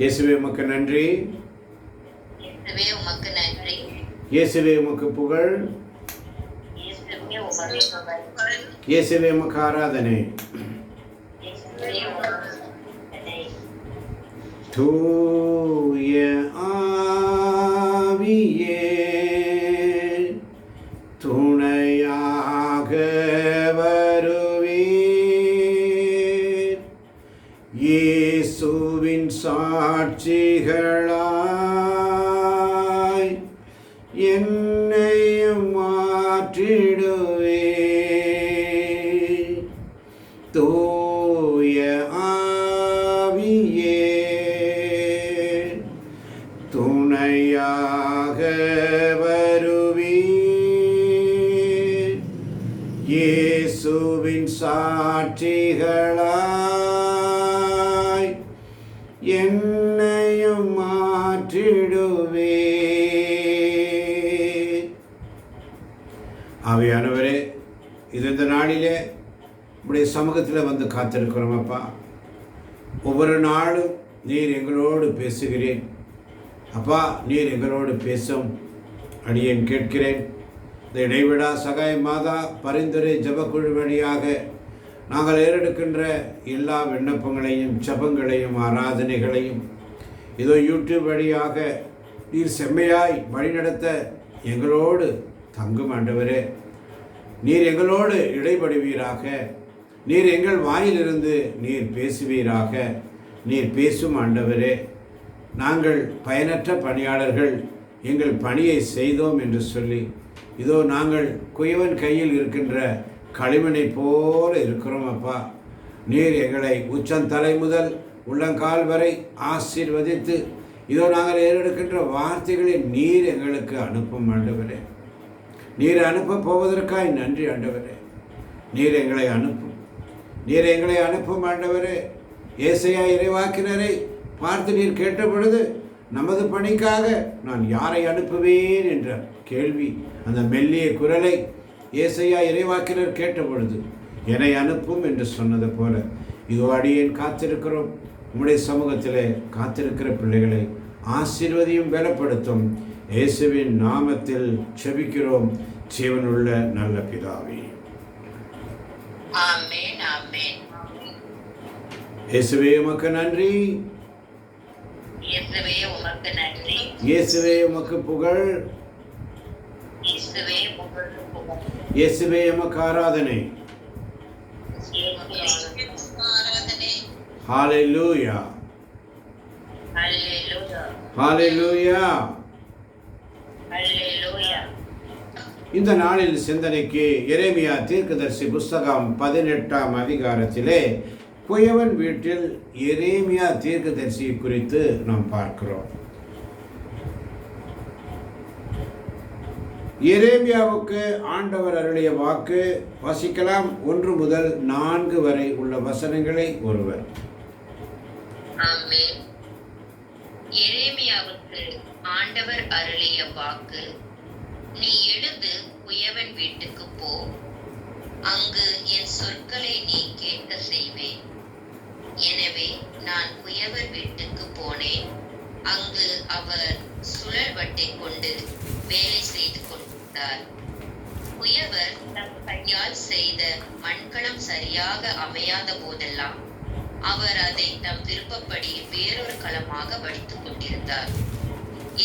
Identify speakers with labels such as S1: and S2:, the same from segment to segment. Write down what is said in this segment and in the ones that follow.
S1: இயேசுவே உமக்கு நன்றி. இயேசுவே உமக்கு புகழ். இயேசுவே உமக்கு ஆராதனை. தூய ஆவியே துணையாக வருவீர். இயேசுவின் சாட்சிகளாய் என்னையும் மாற்றிடுவீர். தூய ஆவியே துணையாக வருவீர். இயேசுவின் சாட்சிகளாய் என்னையும் மாற்றிடுவீர். ஆவியானவரே, இந்த நாளிலே உடைய சமூகத்தில் வந்து காத்திருக்கிறோம் அப்பா. ஒவ்வொரு நாளும் நீர் எங்களோடு பேசுகிறேன் அப்பா. நீர் எங்களோடு பேசும் அடியேன் கேட்கிறேன். இந்த இடைவிடா சகாய மாதா பரிந்துரை ஜபக்குழு வழியாக நாங்கள் ஏறெடுக்கின்ற எல்லா விண்ணப்பங்களையும் ஜபங்களையும் ஆராதனைகளையும் இதோ யூடியூப் வழியாக நீர் செம்மையாய் வழிநடத்த எங்களோடு தங்கும் ஆண்டவரே. நீர் எங்களோடு இடைபடுவீராக. நீர் எங்கள் வாயிலிருந்து நீர் பேசுவீராக. நீர் பேசும் ஆண்டவரே. நாங்கள் பயனற்ற பணியாளர்கள், எங்கள் பணியை செய்தோம் என்று சொல்லி இதோ நாங்கள் குயவன் கையில் இருக்கின்ற களிமண்ணை போல இருக்கிறோம் அப்பா. நீர் எங்களை உச்சந்தலை முதல் உள்ளங்கால் வரை ஆசீர்வதித்து இதோ நாங்கள் ஏறெடுக்கின்ற வார்த்தைகளை நீர் எங்களுக்கு அனுப்பும் ஆண்டவரே. நீர் அனுப்ப போவதற்காய் நன்றி ஆண்டவரே. நீர் எங்களை அனுப்பும். நீர் எங்களை அனுப்பும் ஆண்டவரே. ஏசாயா இறைவாக்கினரை பார்த்து நீர் கேட்ட பொழுது நமது பணிக்காக நான் யாரை அனுப்புவேன் என்ற கேள்வி, அந்த மெல்லிய குரலை ஏசாயா இறைவாக்கினர் கேட்ட பொழுது என்னை அனுப்பும் என்று சொன்னது போல இதோ அடியேன் காத்திருக்கிறோம். உம்முடைய சமூகத்திலே காத்திருக்கிற பிள்ளைகளை ஆசீர்வதியும் பலப்படுத்தும். இயேசுவின் நாமத்தில் செபிக்கிறோம் ஜீவனுள்ள நல்ல பிதாவே.
S2: ஆமென் ஆமென்.
S1: இயேசுவே உமக்கு நன்றி.
S2: இயேசுவே உமக்கு நன்றி.
S1: இயேசுவே உமக்கு புகழ்.
S2: இயேசுவே புகழ்.
S1: இயேசுவே உமக்கு ஆராதனை. ஹல்லேலூயா
S2: ஹல்லேலூயா
S1: ஹல்லேலூயா.
S2: ஹல்லேலூயா.
S1: இந்த நாளில் சிந்தனைக்கு எரேமியா தீர்க்கதரிசி புஸ்தகம் 18ஆம் அதிகாரத்திலே குயவன் வீட்டில் எரேமியா தீர்க்கதரிசி குறித்து நாம் பார்க்கிறோம். எரேமியாவுக்கு ஆண்டவர் அருளிய வாக்கு வாசிக்கலாம். 1 முதல் 4 வரை உள்ள வசனங்களை ஒருவர்.
S2: ஆமென். எரேமியாவுக்கு ஆண்டவர் அருளிய வாக்கு: நீ எழுந்து குயவன் வீட்டுக்கு போ, அங்கு என் சொற்களை நீ கேட்க செய்வேன். எனவே நான் குயவர் வீட்டுக்கு போனேன். அங்கு அவர் சுழல் வட்டை கொண்டு வேலை செய்து கொண்டிருந்தார். குயவர் தம் கையால் செய்த மண்கலம் சரியாக அமையாத போதெல்லாம் அவர் அதை தம் விருப்பப்படி வேறொரு களமாக வடித்துக் கொண்டிருந்தார்.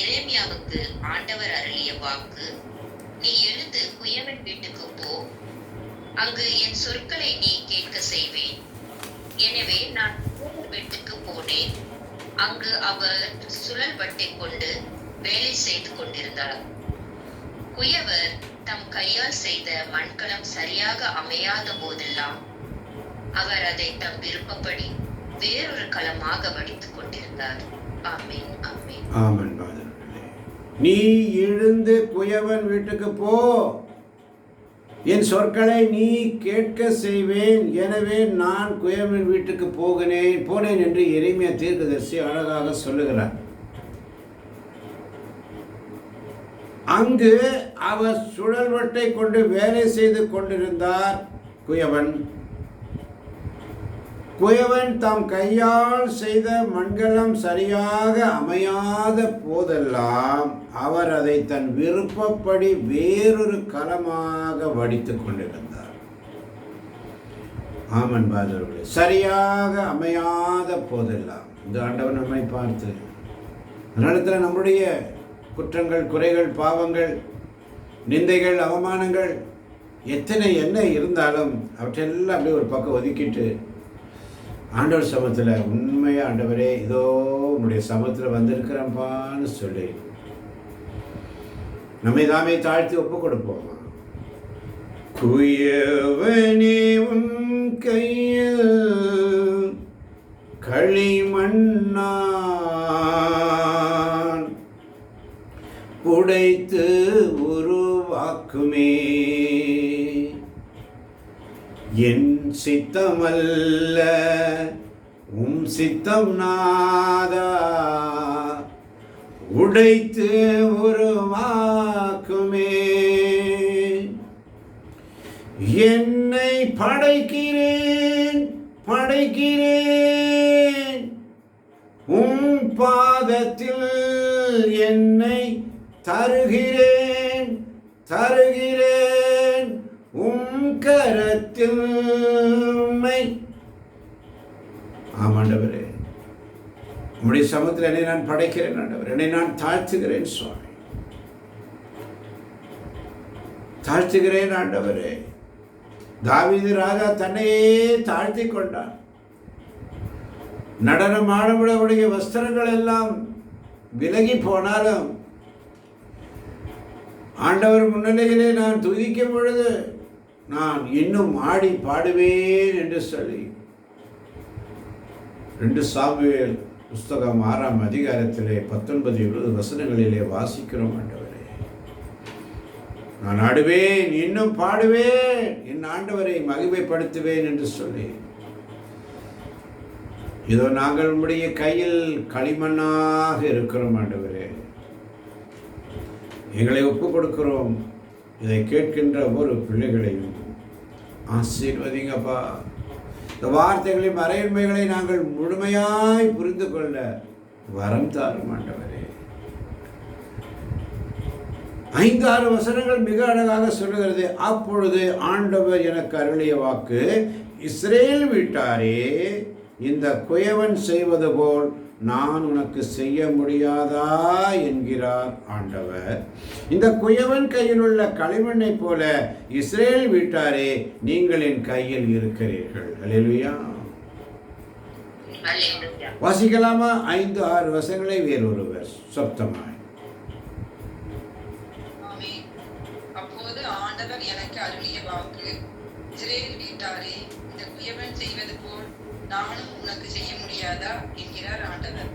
S2: எரேமியாவுக்கு ஆண்டவர் அருளிய வாக்கு: நீ எழுந்து குயவன் வீட்டுக்கு போ, அங்கு என் சொற்களை நீ கேட்க செய்வேன். எனவே நான் குயவன் வீட்டுக்கு போனேன். அங்கு அவர் சுழல் வட்டை கொண்டு வேலை செய்து கொண்டிருந்தார். குயவர் தம் கையால் செய்த மண்கலம் சரியாக அமையாத போதெல்லாம் அவர் அதை தம் விருப்பப்படி வேறொரு களமாக வடித்துக் கொண்டிருந்தார். ஆமென் ஆமென்.
S1: ஆமென். நீ எழுந்து குயவன் வீட்டுக்கு போ, என் சொற்களை நீ கேட்க செய்வேன். எனவே நான் குயவன் வீட்டுக்கு போனேன் என்று எரேமியா தீர்க்கதரிசி அழகாக சொல்லுகிறார். அங்கு அவர் சுழல்வட்டை கொண்டு வேலை செய்து கொண்டிருந்தார் குயவன். குயவன் தாம் கையால் செய்த மண்கலம் சரியாக அமையாத போதெல்லாம் அவர் அதை தன் விருப்பப்படி வேறொரு கலமாக வடித்து கொண்டிருந்தார். ஆமன் பாதர்களே, சரியாக அமையாத போதெல்லாம் இந்த ஆண்டவர் நம்மை பார்த்து அதனால நம்முடைய குற்றங்கள், குறைகள், பாவங்கள், நிந்தைகள், அவமானங்கள் எத்தனை என்ன இருந்தாலும் அவற்றெல்லாம் அப்படியே ஒரு பக்கம் ஒதுக்கிட்டு ஆண்டவர் சமூகத்தில் உண்மையாக ஆண்டவரே இதோ உன்னுடைய சமூகத்தில் வந்திருக்கிறப்பான்னு சொல்லி நம்மை தாமே தாழ்த்தி ஒப்பு கொடுப்போம். குயவனே உன் கையில் களிமண்ணான் உடைத்து உருவாக்குமே, என் சித்தமல்ல உம் சித்தம் நாதா, உடைத்து உருவாக்குமே. என்னை படைக்கிறேன் உம் பாதத்தில் என்னை தருகிறேன் உம் கரத்தில் உம்மை. ஆமாண்டவரே, உம்முடைய சமூகத்தில் என்னை நான் படைக்கிறேன் ஆண்டவர், என்னை நான் தாழ்த்துகிறேன் சுவாமி, தாழ்த்துகிறேன் ஆண்டவரே. தாவீது ராஜா தன்னையே தாழ்த்தி கொண்டார். நடனம் ஆடவுடைய வஸ்திரங்கள் எல்லாம் விலகி போனாலும் ஆண்டவர் முன்னிலையிலே நான் துதிக்கும் பொழுது நான் இன்னும் ஆடி பாடுவேன் என்று சொல்லி 2 சாமுவேல் புஸ்தகம் 6ஆம் அதிகாரத்திலே 19-20 வசனங்களிலே வாசிக்கிறோம். ஆண்டவரே, நான் ஆடுவேன், இன்னும் பாடுவேன், என் ஆண்டவரை மகிமைப்படுத்துவேன் என்று சொல்லி இதோ நாங்கள் உம்முடைய கையில் களிமண்ணாக இருக்கிறோம். ஆண்டவரே, எங்களை ஒப்புக் கொடுக்கிறோம். இதை கேட்கின்ற ஒவ்வொரு பிள்ளைகளையும் ஆசீர்வதிங்கப்பா. இந்த வார்த்தைகளின் மறையுண்மைகளை நாங்கள் முழுமையாய் புரிந்து கொள்ள வரம் தாரும் ஆண்டவரே. 5-6 வசனங்கள் மிக அழகாக சொல்லுகிறது. அப்பொழுது ஆண்டவர் எனக்கு அருளிய வாக்கு, இஸ்ரேல் வீட்டாரே, இந்த குயவன் செய்வது போல் நான் உனக்கு செய்ய முடியாதா என்கிறார் ஆண்டவர். இந்த குயவன் கையில் உள்ள களிமண்ணை போல இஸ்ரேல் வீட்டாரே நீங்கள் என் கையில் இருக்கிறீர்கள். அல்லேலூயா. வாசிக்கலாமா? 5-6 வசனங்களை வேறொருவர் சப்தமாய்.
S3: அப்போது ஆண்டவர் எனக்கு அருளிய வாக்கு, இஸ்ரேல் வீட்டாரே, இந்த குயவன் செய்வது போல் நானும் உனக்கு செய்ய முடியாதா என்கிறார் ஆண்டவர்.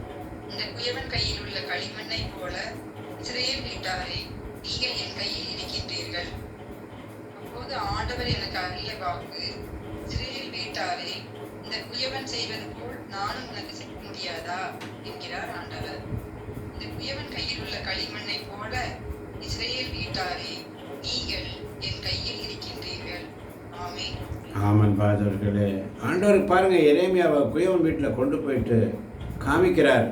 S3: இந்த குயவன் கையில் உள்ள களிமண்ணை போல இஸ்ரேல் வீட்டாரே நீங்கள் என் கையில் இருக்கின்றீர்கள். அப்போது ஆண்டவர் எனக்கு அருளிய வாக்கு, இஸ்ரேல் வீட்டாரே, இந்த குயவன் செய்வது போல் நானும் உனக்கு செய்ய முடியாதா என்கிறார் ஆண்டவர். இந்த குயவன் கையில் உள்ள களிமண்ணை போல இஸ்ரேல் வீட்டாரே நீங்கள் என் கையில் இருக்கின்றீர்கள். ஆமென்.
S1: ஆமன் பாதர்களே, ஆண்டவருக்கு பாருங்க, எரேமியாவை குயவன் வீட்டில் கொண்டு போயிட்டு காமிக்கிறார்.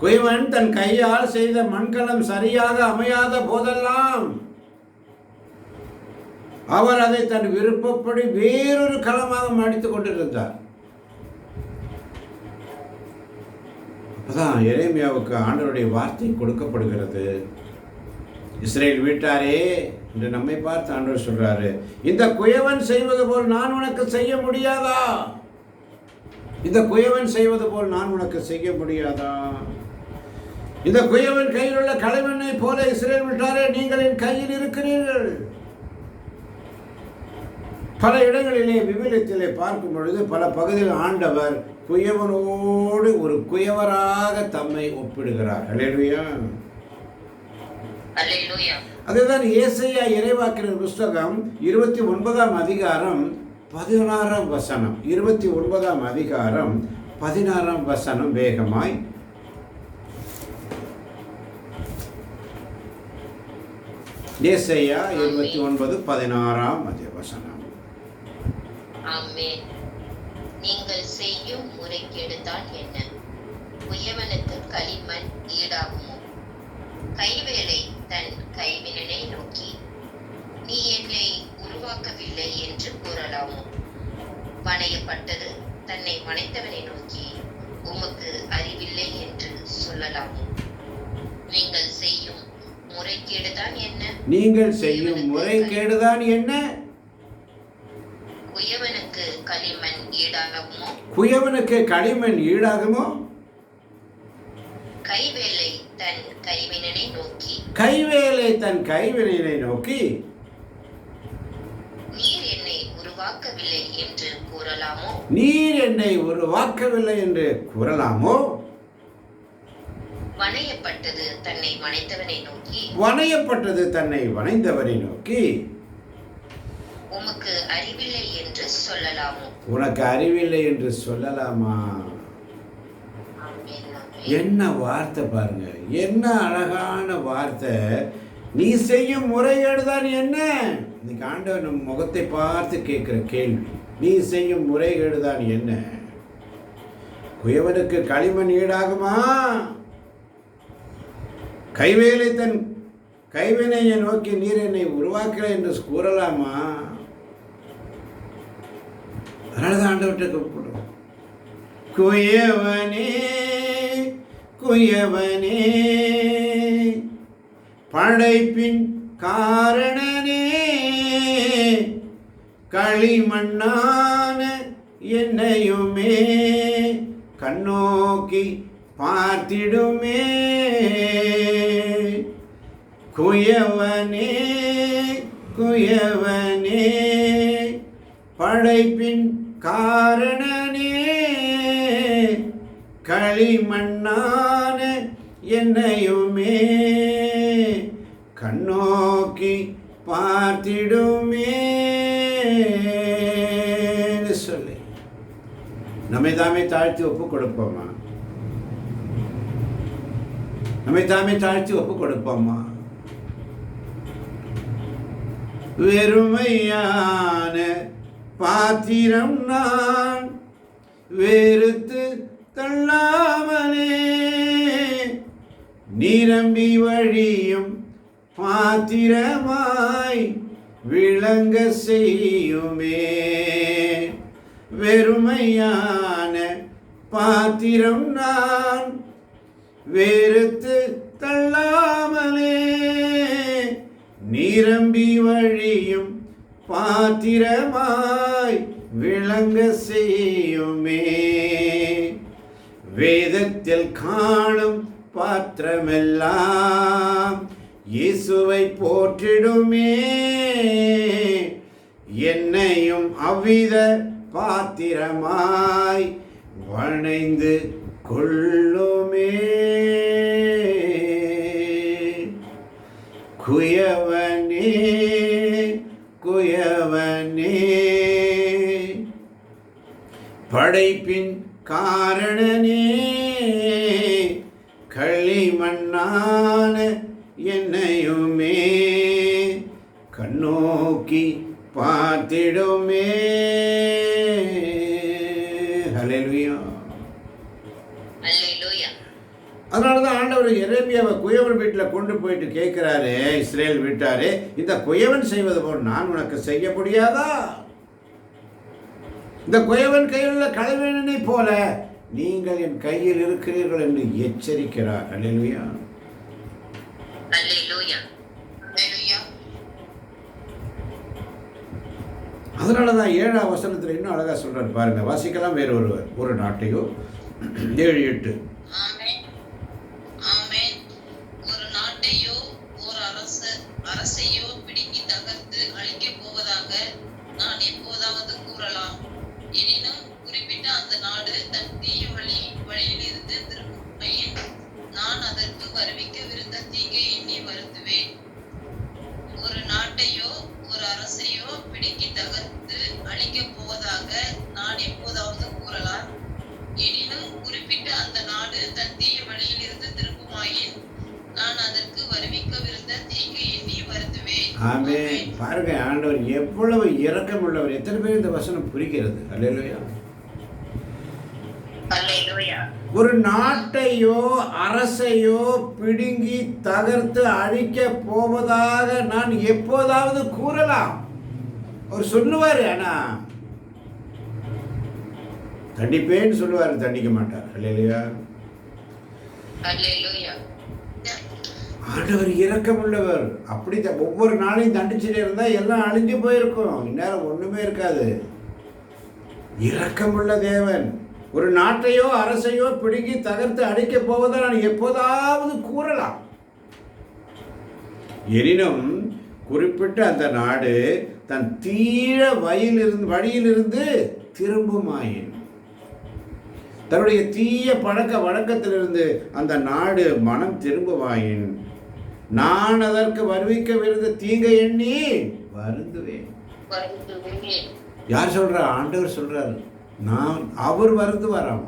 S1: குயவன் தன் கையால் செய்த மண்கலம் சரியாக அமையாத போதெல்லாம் அவர் அதை தன் விருப்பப்படி வேறொரு களமாக மடித்துக் கொண்டிருந்தார். அப்பதான் எரேமியாவுக்கு ஆண்டவருடைய வார்த்தை கொடுக்கப்படுகிறது. இஸ்ரேல் வீட்டாரே என்று நம்மை பார்த்து ஆண்டவர் சொல்றாரு, இந்த குயவன் செய்வது போல் நான் உனக்கு செய்ய முடியாதா? இந்த குயவன் செய்வது போல் நான் உனக்கு செய்ய முடியாதா? இந்த குயவன் கையில் உள்ள களிமண்ணை போல இஸ்ரேல் வீட்டாரே நீங்கள் என் கையில் இருக்கிறீர்கள். பல இடங்களிலே விவிலியத்திலே பார்க்கும் பொழுது பல பகுதியில் ஆண்டவர் குயவனோடு ஒரு குயவராக தம்மை ஒப்பிடுகிறார். அல்லேலூயா. அதுதான் ஏசாயா இறைவாக்கினர் புஸ்தகம் 29ஆம் அதிகாரம் 16ஆம் வசனம். 29ஆம் அதிகாரம் 16ஆம் வசனம் வேகமாய். ஏசாயா 29:16 வசனம்.
S2: ஆமென். நீங்கள் செய்யும் முறைகேடுதான் என்ன? குயவனுக்கு களிமண் ஈடாகுமோ? கைவேலை தன் கைவினனை நோக்கி, நீ என்னை உருவாக்கவில்லை என்று கூறலாமோ? வணையப்பட்டது தன்னை வணைத்தவனை நோக்கி, உமக்கு அறிவில்லை என்று சொல்லலாமோ? நீங்கள் செய்யும் முறைகேடுதான் என்ன?
S1: நீங்கள் செய்யும் முறைகேடுதான் என்ன?
S2: குயவனுக்கு களிமண் ஈடாகுமோ?
S1: குயவனுக்கு களிமண் ஈடாகுமோ?
S2: கைவேலை தன் கைவினனை நோக்கி,
S1: கைவேலை தன் கைவினையை நோக்கி,
S2: நீர் என்னை உருவாக்கவில்லை என்று கூறலாமோ?
S1: நீர் என்னை உருவாக்கவில்லை என்று கூறலாமோ?
S2: வணையப்பட்டது தன்னை வணைத்தவனை நோக்கி,
S1: வணையப்பட்டது தன்னை வணைந்தவரை நோக்கி,
S2: உமக்கு அறிவில்லை என்று சொல்லலாமோ?
S1: உனக்கு அறிவில்லை என்று சொல்லலாமா?
S2: ஆமென், ஆமென்.
S1: என்ன வார்த்தை பாருங்க, என்ன அழகான வார்த்தை. நீ செய்யும் முறைகேடுதான் என்ன? இன்னைக்கு ஆண்டவர் நம் முகத்தை பார்த்து கேட்கிற கேள்வி, நீ செய்யும் முறைகேடுதான் என்ன? குயவனுக்கு களிமண் ஈடாகுமா? கைவேலை தன் கைவினையை நோக்கி, நீர் என்னை உருவாக்கல என்று கூறலாமா? அதனாலதான் ஆண்டவர்கிட்ட கூப்பிடுறோம், குயவனே குயவனே, படைப்பின் காரணனே, களிமண்ணான என்னையுமே கண்ணோக்கி பார்த்திடுமே. குயவனே குயவனே, படைப்பின் காரணனே, களிமண்ணான என்னையுமே கண்ணோக்கி பார்த்திடுமே சொல்லி நம்மை தாமே தாழ்த்தி ஒப்பு கொடுப்போமா? நம்மை தாமே தாழ்த்தி ஒப்பு கொடுப்போமா? வெறுமையான பாத்திரம் நான் வெறுத்து தள்ளாமலே, நிரம்பி வழியும் பாத்திரமாய் விளங்க செய்யுமே. வெறுமையான பாத்திரம் நான் வெறுத்து தள்ளாமலே, நிரம்பி வழியும் பாத்திரமாய் விளங்க செய்யுமே. வேதத்தில் காணும் பாத்திரமெல்லாம் இயேசுவை போற்றிடுமே. என்னையும் அவ்வித பாத்திரமாய் வணைந்து கொள்ளுமே. குயவனே குயவனே, படைப்பின் காரணனே, களிமண்ணான என்னையுமே கண்ணோக்கி பார்த்திடுமே. ஹல்லேலூயா.
S2: அல்லேலூயா.
S1: அதனாலதான் ஆண்டவர் எரேமியாவை குயவன் வீட்டில் கொண்டு போயிட்டு கேட்கிறாரு, இஸ்ரேல் வீட்டாரே, இந்த குயவன் செய்வது போல் நான் உனக்கு செய்ய முடியாதா? இந்த குயவன் கையில் உள்ள களிமண்ணை போல நீங்கள் என் கையில் இருக்கிறீர்கள் என்று எச்சரிக்கிறார். அல்லேலூயா.
S2: அல்லேலூயா.
S3: அல்லேலூயா.
S1: அதனாலதான் 7ஆம் வசனத்தில் இன்னும் அழகா சொல்றாரு பாருங்க. வாசிக்கலாம். வேறு ஒருவர் ஒரு நாட்டையோ 7:8.
S3: ஆமென். ஆமென். ஒரு நாட்டையோ ஒரு அரசையோ பிடுங்கி தகர்த்து அழிக்கப் போவதாக நான் எப்போதாவது கூறலாம். எனினும் குறிப்பிட்ட அந்த நாடு தன் தீய வழியிலிருந்து திரும்புகையில் நான் அதற்கு வருவிக்கவிருந்த தீங்கை எண்ணி வருந்துவேன். ஒரு நாட்டையோ ஒரு அரசையோ பிடுங்கி தகர்த்து அழிக்கப் போவதாக நான் எப்போதாவது கூறலாம். எனினும் குறிப்பிட்ட அந்த நாடு தன் தீய வழியிலிருந்து திரும்புமாயின் நான் அதற்கு வருவிக்கவிருந்த தீங்கை எண்ணி வருந்துவேன்.
S1: ஆமென். பாருங்க, ஆண்டவர் எவ்வளவு இரக்கம் உள்ளவர். எத்தனை பேர் இந்த வசனம் புரிகிறது? அல்லேலூயா. ஒரு நாட்டையோ அரசையோ பிடுங்கி தகர்த்து அழிக்க போவதாக நான் எப்போதாவது கூறலாம். அவர் சொல்லுவார், ஆனா தண்டிப்பேன்னு சொல்லுவார், தண்டிக்க மாட்டார். அல்லேலூயா. ஆண்டவர் இரக்கமுள்ளவர். அப்படி ஒவ்வொரு நாளையும் தண்டிச்சுட்டே இருந்தா எல்லாம் அழிஞ்சு போயிருக்கும், இந்நேரம் ஒண்ணுமே இருக்காது. இரக்கமுள்ள தேவன். ஒரு நாட்டையோ அரசையோ பிடுங்கி தகர்த்து அடிக்க போவதை நான் எப்போதாவது கூறலாம். எனினும் குறிப்பிட்ட அந்த நாடு தன் தீய வழியிலிருந்து திரும்புமாயின், தன்னுடைய தீய பழக்க வழக்கத்திலிருந்து அந்த நாடு மனம் திரும்புவாயின், நான் அதற்கு வருவிக்கவிருந்த தீங்கை எண்ணி வருந்துவேன். யார் சொல்றா? ஆண்டவர் சொல்றாரு. அவர் வருந்துவாராம்.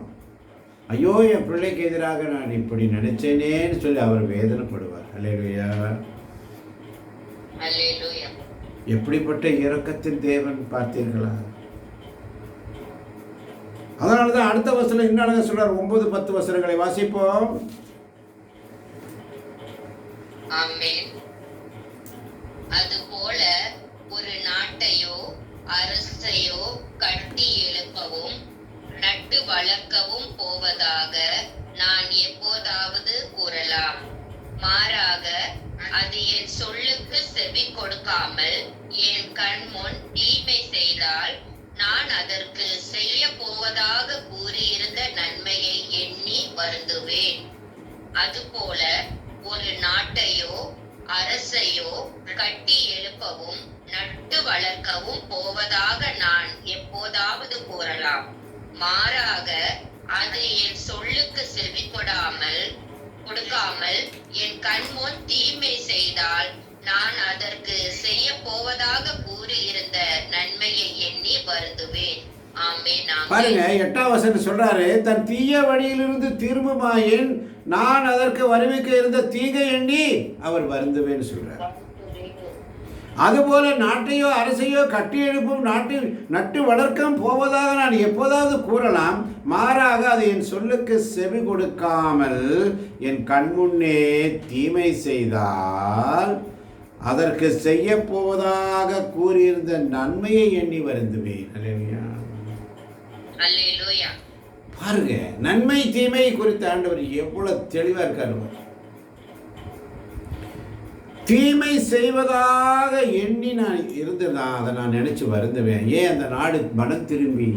S1: ஐயோ, என் பிள்ளைக்கு எதிராக நான் இப்படி நினைச்சேனேன்னு சொல்லி அவர் வேதனைப்படுவார். அல்லேலூயா. எப்படிப்பட்ட இரக்கத்தின் தேவன் பார்த்தீர்களா? அதனாலதான் அடுத்த வசனம் என்ன சொல்றார்? 9-10 வசனங்களை வாசிப்போம்.
S2: அதுபோல ஒரு நாட்டையோ அரசையோ கட்டி எழுப்பவும் நட்டு வளர்க்கவும் போவதாக நான் எப்போதாவது கூறலாம். மாறாக அது என் சொல்லுக்கு செவி கொடுக்காமல் என் கண் முன் தீமை செய்தால் நான் அதற்கு செய்ய போவதாக கூறியிருந்த நன்மையை எண்ணி வருந்துவேன். அதுபோல ஒரு நாட்டையோ அரசையோ கட்டி எழுப்பவும் நட்டு வளர்க்கவும் போவதாக நான் எப்போதாவது கூறலாம். மாறாக அது என் சொல்லுக்கு செவி கொடுக்காமல் என் கண் முன் தீமை செய்தால் நான் அதற்கு செய்ய போவதாக கூறியிருந்த நன்மையை எண்ணி வருந்துவேன். ஆமென்.
S1: பாருங்க, 8ஆம் வசனம் சொல்றாரு, தன் தீய வழியிலிருந்து திரும்புமாயின் நான் அதற்கு வருவிக்க இருந்த தீங்கை எண்ணி அவர் வருந்துவேன்னு சொல்றார். அதுபோல நாட்டையோ அரசையோ கட்டி எழுப்பும் நட்டு வளர்க்கம் போவதாக நான் எப்போதாவது கூறலாம். மாறாக அது என் சொல்லுக்கு செவி கொடுக்காமல் என் கண்முன்னே தீமை செய்தால் அதற்கு செய்ய போவதாக கூறியிருந்த நன்மையை எண்ணி வருந்துவேன்.
S2: அல்லேலூயா.
S1: பாருங்க, நன்மை தீமை குறித்த ஆண்டவர் எவ்வளவு தெளிவா இருக்காரு. தீமை செய்வதாக எண்ணி நான் இருந்ததான் அதை நான் நினைச்சு வருந்துவேன். ஏன் அந்த நாடு மனம் திரும்பி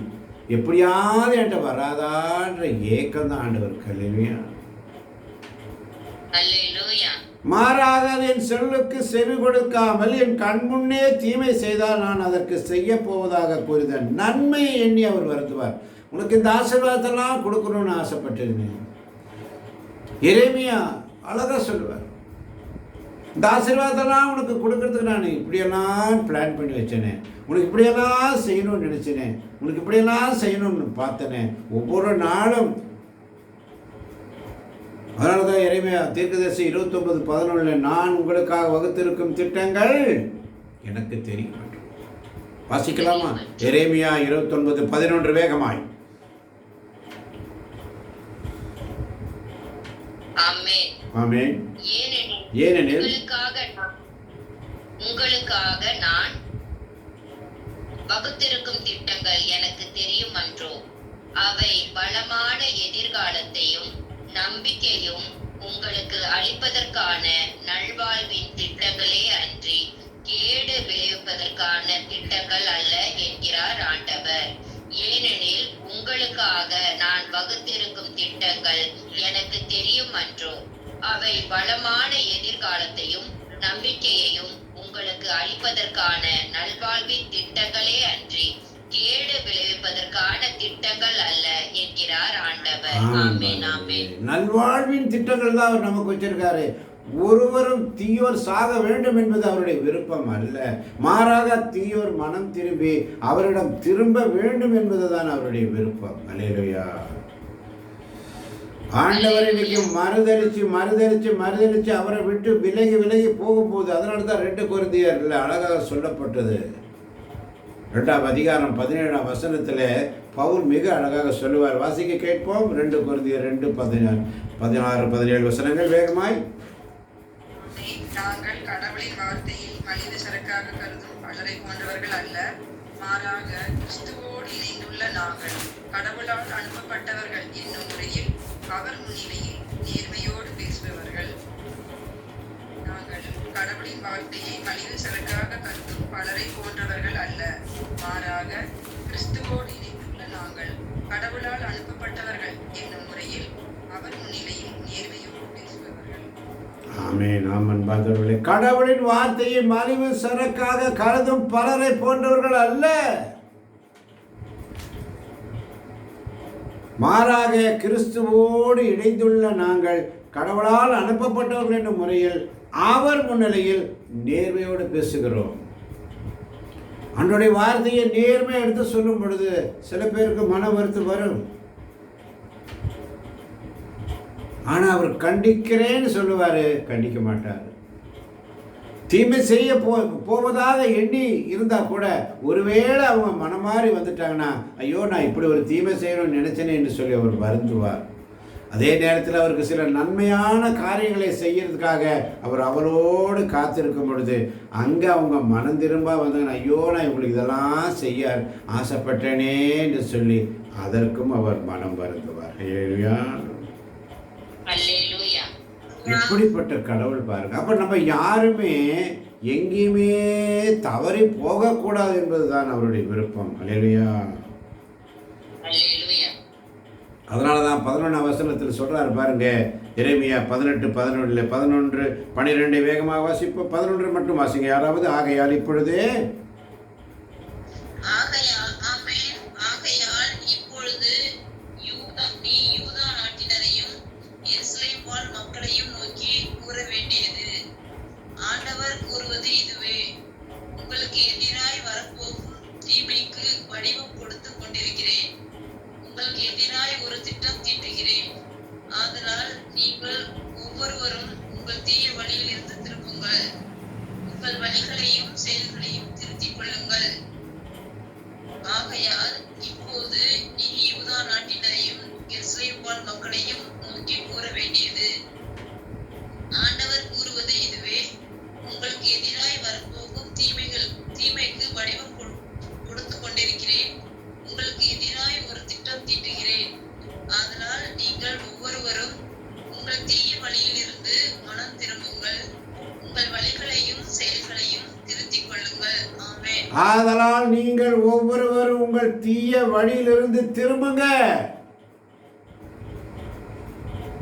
S1: எப்படியாவது என்கிட்ட வராதான்ற ஏக்கம் தான் ஆண்டவருக்கு. அல்லேலூயா. மாறாக என் சொல்லுக்கு செவி கொடுக்காமல் என் கண்முன்னே தீமை செய்தால் நான் அதற்கு செய்ய போவதாக கூறித நன்மையை எண்ணி அவர் வருந்துவார். உனக்கு இந்த ஆசீர்வாதத்தெல்லாம் கொடுக்கணும்னு ஆசைப்பட்டிருந்தேன். எரேமியா அழகா சொல்லுவார், இந்த ஆசீர்வாதத்தெல்லாம் உனக்கு கொடுக்கறதுக்கு நான் இப்படியெல்லாம் பிளான் பண்ணி வச்சேனே, உனக்கு இப்படியெல்லாம் செய்யணும்னு நினைச்சேனே, உனக்கு இப்படியெல்லாம் செய்யணும்னு பார்த்தனே ஒவ்வொரு நாளும். அதனால தான் எரேமியா தீர்க்கதரிசி 29:11 நான் உங்களுக்காக வகுத்திருக்கும் திட்டங்கள் எனக்கு தெரியும். வாசிக்கலாமா? எரேமியா 29:11 வேகமாய். ஆமென். ஏனெனில்
S2: உங்களுக்காக நான் வகுத்திருக்கும் திட்டங்கள் எனக்கு தெரியும் அன்றோ, அவை பலமான எதிர்காலத்தையும் நம்பிக்கையும் உங்களுக்கு அளிப்பதற்கான நல்வாழ்வின் திட்டங்களே அன்றி கேடு விளைவிப்பதற்கான திட்டங்கள் அல்ல என்கிறார் ஆண்டவர். ஏனெனில் உங்களுக்காக நான் வகுத்திருக்கும் திட்டங்கள் எனக்கு தெரியும் அன்றோ, அவை பலமான எதிர்காலத்தையும் நம்பிக்கையையும் உங்களுக்கு அளிப்பதற்கான நல்வாழ்வின் திட்டங்களே அன்றி கேடு விளைவிப்பதற்கான திட்டங்கள் அல்ல என்கிறார் ஆண்டவர். ஆமென். ஆமென்.
S1: நல்வாழ்வின் திட்டங்கள் தான் அவர் நமக்கு வச்சிருக்காரு. ஒருவரும் தீயோர் சாக வேண்டும் என்பது அவருடைய விருப்பம் அல்ல. மாறாக தீயோர் மனம் திரும்பி அவரிடம் திரும்ப வேண்டும் என்பதுதான் அவருடைய விருப்பம். அல்லேலூயா. ஆண்டவர் இன்னைக்கு மறுதலிச்சு அவரை விட்டு விலகி போகும்போது, அதனால தான் 2 கொரிந்தியர்ல அழகாக சொல்லப்பட்டது, 2ஆம் அதிகாரம் 17ஆம் வசனத்தில் பவுல் மிக அழகாக சொல்லுவார். வாசிக்க கேட்போம். 2 கொரிந்தியர் 2:16-17 வசனங்கள் வேகமாய்.
S3: நாங்கள் கடவுளின் வார்த்தையை மனித சரக்காக கருதும் பலரை போன்றவர்கள் அல்ல, மாறாக கிறிஸ்துவோடு இணைந்துள்ள நாங்கள் கடவுளால் அனுப்பப்பட்டவர்கள் என்னும் முறையில் அவர் முன்னிலையில் நேர்மையோடு பேசுபவர்கள். நாங்கள் கடவுளின் வார்த்தையை மனித சரக்காக கருதும் பலரை போன்றவர்கள் அல்ல, மாறாக கிறிஸ்துவோடு இணைந்துள்ள நாங்கள் கடவுளால் அனுப்பப்பட்டவர்கள் என்னும் முறையில் அவர் முன்னிலையில் நேர்மையோடு பேசுபவர்கள்.
S1: ஆமென். ஆமென். பாதர்களே, கடவுளின் வார்த்தையை மலிவு சரக்காக கருதும் பலரை போன்றவர்கள் அல்ல, மாறாக கிறிஸ்துவோடு இணைந்துள்ள நாங்கள் கடவுளால் அனுப்பப்பட்டவர்கள் என்னும் முறையில் அவர் முன்னிலையில் நேர்மையோடு பேசுகிறோம். அன்றைய வார்த்தையை நேர்மை எடுத்து சொல்லும் பொழுது சில பேருக்கு மன வருத்தம் வரும். ஆனால் அவர் கண்டிக்கிறேன்னு சொல்லுவார், கண்டிக்க மாட்டார். தீமை செய்ய போவதாக எண்ணி இருந்தால் கூட ஒருவேளை அவங்க மனமாறி வந்துட்டாங்கன்னா, ஐயோ நான் இப்படி ஒரு தீமை செய்யணும்னு நினைச்சேனே என்று சொல்லி அவர் வருந்துவார். அதே நேரத்தில் அவருக்கு சில நன்மையான காரியங்களை செய்யறதுக்காக அவர் அவரோடு காத்திருக்கும் பொழுது அங்கே அவங்க மனம் திரும்ப வந்தாங்கன்னா, ஐயோ நான் இவங்களுக்கு இதெல்லாம் செய்ய ஆசைப்பட்டேனே என்று சொல்லி அதற்கும் அவர் மனம் வருந்துவார். இப்படிப்பட்ட கடவுள் பாருங்க. அப்ப நம்ம யாருமே எங்கேயுமே தவறி போகக்கூடாது என்பதுதான் அவருடைய விருப்பம். அல்லேலூயா. அதனாலதான் 11ஆம் வசனத்தில் சொல்றாரு பாருங்க. எரேமியா 18:11-12 வேகமாக வாசிப்போம். 11 மட்டும் வாசிங்க யாராவது. ஆகையால் இப்பொழுது ஆதலால் நீங்கள் ஒவ்வொருவரும் உங்கள் தீய வழியிலிருந்து திரும்புங்க.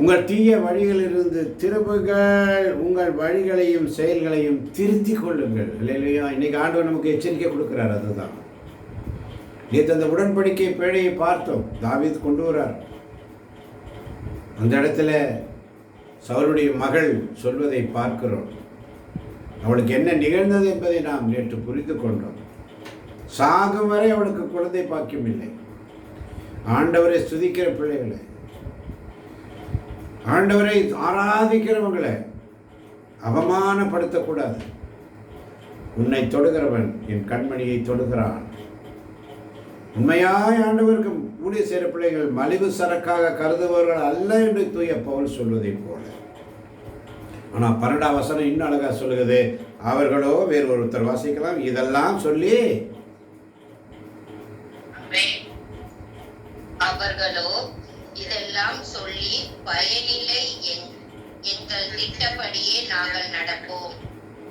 S1: உங்கள் தீய வழிகளிலிருந்து திரும்புங்கள், உங்கள் வழிகளையும் செயல்களையும் திருத்திக் கொள்ளுங்கள். இல்லையா? இன்னைக்கு ஆண்டவர் நமக்கு எச்சரிக்கை கொடுக்கிறார். அதுதான் நேற்று அந்த உடன்படிக்கை பேழையை பார்த்தோம். தாவீது கொண்டு வரார். அந்த இடத்துல சவுலுடைய மகள் சொல்வதை பார்க்கிறோம். அவளுக்கு என்ன நிகழ்ந்தது என்பதை நாம் நேற்று புரிந்து கொண்டோம். சாகும் வரை அவளுக்கு குழந்தை பாக்கியம் இல்லை. ஆண்டவரை ஸ்துதிக்கிற பிள்ளைகளை, ஆண்டவரை ஆராதிக்கிறவங்களை அவமானப்படுத்தக்கூடாது. உன்னை தொடுகிறவன் என் கண்மணியை தொடுகிறான். உண்மையாய் ஆண்டவருக்கு ஊழிய செய்கிற பிள்ளைகள் மலிவு சரக்காக கருதுபவர்கள் அல்ல என்று தூய பவுல் சொல்வதை போல. ஆனால் 12ஆம் வசனம் இன்னும் அழகா சொல்லுகிறது. அவர்களோ, வேறு ஒருத்தர் வாசிக்கலாம், இதெல்லாம் சொல்லி
S2: அவர்களோ இதெல்லாம் சொல்லி பயனில்லை, எங்கள் திட்டப்படியே நாங்கள் நடப்போம்,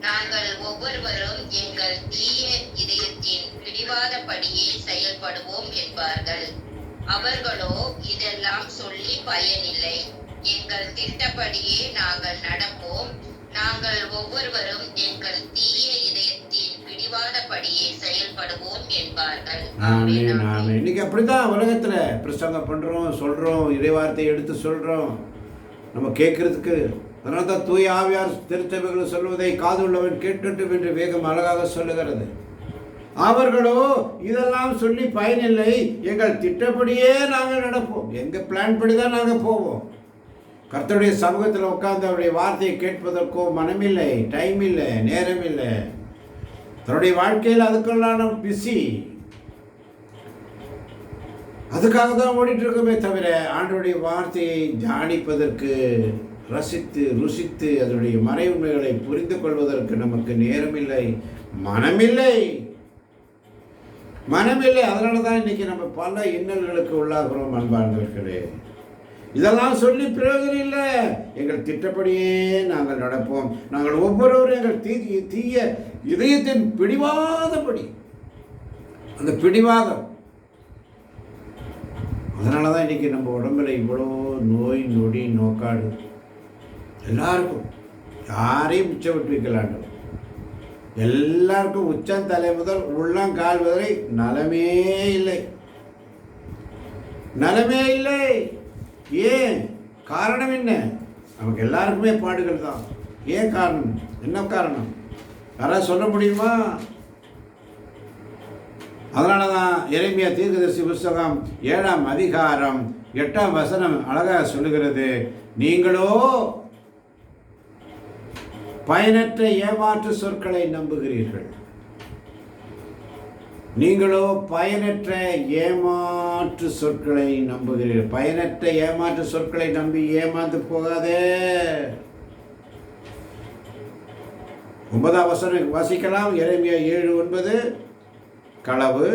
S2: நாங்கள் ஒவ்வொருவரும் எங்கள் தீய இதயத்தின் பிடிவாதப்படியே செயல்படுவோம் என்பார்கள். அவர்களோ இதெல்லாம் சொல்லி பயனில்லை, எங்கள் திட்டப்படியே நாங்கள் நடப்போம், நாங்கள் ஒவ்வொருவரும் எங்கள் தீய இதயத்தின் பிடிவாதப்படியே செயல்படுவோம் என்பார்கள்.
S1: இன்னைக்கு அப்படிதான் உலகத்துல பிரசங்கம் பண்றோம், சொல்றோம், இறைவார்த்தையை எடுத்து சொல்றோம், நம்ம கேட்கறதுக்கு. அதனால தான் தூய ஆவியார் திருச்சபைகள் சொல்வதை காது உள்ளவன் கேட்கட்டும் என்று வேகம் அழகாக சொல்லுகிறது. அவர்களோ இதெல்லாம் சொல்லி பயனில்லை, எங்கள் திட்டப்படியே நாங்கள் நடப்போம், எங்க பிளான் படி தான் நாங்கள் போவோம். கர்த்தருடைய சமூகத்தில் உட்கார்ந்து அவருடைய வார்த்தையை கேட்பதற்கோ மனமில்லை, டைம் இல்லை, நேரம் இல்லை. தன்னுடைய வாழ்க்கையில் அதுக்குள்ளான பிஸி. அதுக்காக தான் ஓடிட்டு இருக்கோமே தவிர ஆண்டவருடைய வார்த்தையை தியானிப்பதற்கு, ரசித்து ருசித்து அதனுடைய மறை உண்மைகளை புரிந்து கொள்வதற்கு நமக்கு நேரமில்லை, மனமில்லை. அதனால தான் இன்னைக்கு நம்ம பல இன்னல்களுக்கு உள்ளாகிறோம் அன்பார்ந்தவர்களே. இதெல்லாம் சொல்லி பிரயோஜனம் இல்லை. எங்கள் திட்டப்படியே நாங்கள் நடப்போம். நாங்கள் ஒவ்வொருவரும் எங்கள் தீய இதயத்தின் பிடிவாதப்படி, அந்த பிடிவாதம், அதனால தான் இன்றைக்கி நம்ம உடம்புல இவ்வளோ நோய் நொடி நோக்காடு எல்லாருக்கும். யாரையும் மிச்சம் விட்டு வைக்கலாண்டு எல்லாருக்கும் உச்சம் தலை முதல் உள்ளங்கால் வரை நலமே இல்லை. ஏன் காரணம் என்ன? நமக்கு எல்லாருக்குமே பாடுகள் தான். ஏன் காரணம்? என்ன காரணம்? யாராவது சொல்ல முடியுமா? அதனால தான் எரேமியா தீர்க்கதரிசி புஸ்தகம் 7ஆம் அதிகாரம் 8ஆம் வசனம் அழகாக சொல்லுகிறது, நீங்களோ பயனற்ற ஏமாற்று சொற்களை நம்புகிறீர்கள். பயனற்ற ஏமாற்று சொற்களை நம்பி ஏமாந்து போகாதே. 9ஆம் வசனம் வாசிக்கலாம். எரேமியா 7:9. களவு,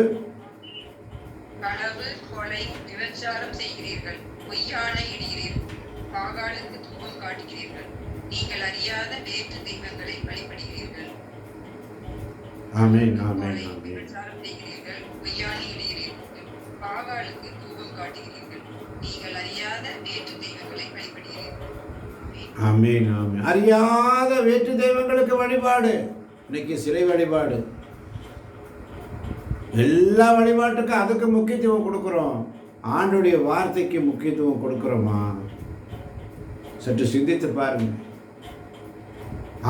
S3: கொலை, விபச்சாரம் செய்கிறீர்கள், பொய்யானை இடுகிறீர்கள், பாகாலுக்கு தூபம் காட்டுகிறீர்கள், நீங்கள் அறியாத வேற்று தெய்வங்களை வழிபடுகிறீர்கள்.
S1: ஆமென்.
S3: விபச்சாரம் செய்கிறீர்கள், பொய்யானை இடுகிறீர்கள், பாகாலுக்கு தூபம் காட்டுகிறீர்கள், நீங்கள் அறியாத வேற்று தெய்வங்களை வழிபடுகிறீர்கள்.
S1: ஆமென். அறியாத வேற்று தெய்வங்களுக்கு வழிபாடு. இன்னைக்கு சிலை வழிபாடு, எல்லா வழிபாட்டுக்கும் அதுக்கு முக்கியத்துவம் கொடுக்குறோம். ஆண்டோடைய வார்த்தைக்கு முக்கியத்துவம் கொடுக்குறோமா? சற்று சிந்தித்து பாருங்க.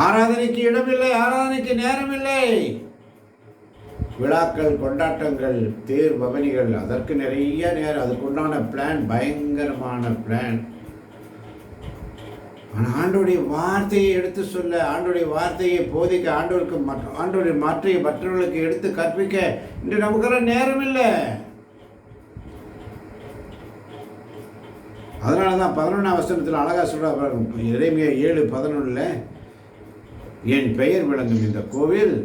S1: ஆராதனைக்கு இடமில்லை, ஆராதனைக்கு நேரமில்லை. விழாக்கள், கொண்டாட்டங்கள், தேர் பவனிகள், அதற்கு நிறைய நேரம், அதுக்குண்டான பிளான், பயங்கரமான பிளான். ஆனால் ஆண்டோடைய வார்த்தையை எடுத்து சொல்ல, ஆண்டோடைய வார்த்தையை போதிக்க, ஆண்டோடைய மாற்றையை மற்றவர்களுக்கு எடுத்து கற்பிக்க இன்று நமக்கு நேரம் இல்லை. அதனால தான் 11ஆம் வசனத்தில் அழகா சொல்றாங்க. எரேமியா 7:11, என் பெயர் விளங்கும் இந்த கோவில்,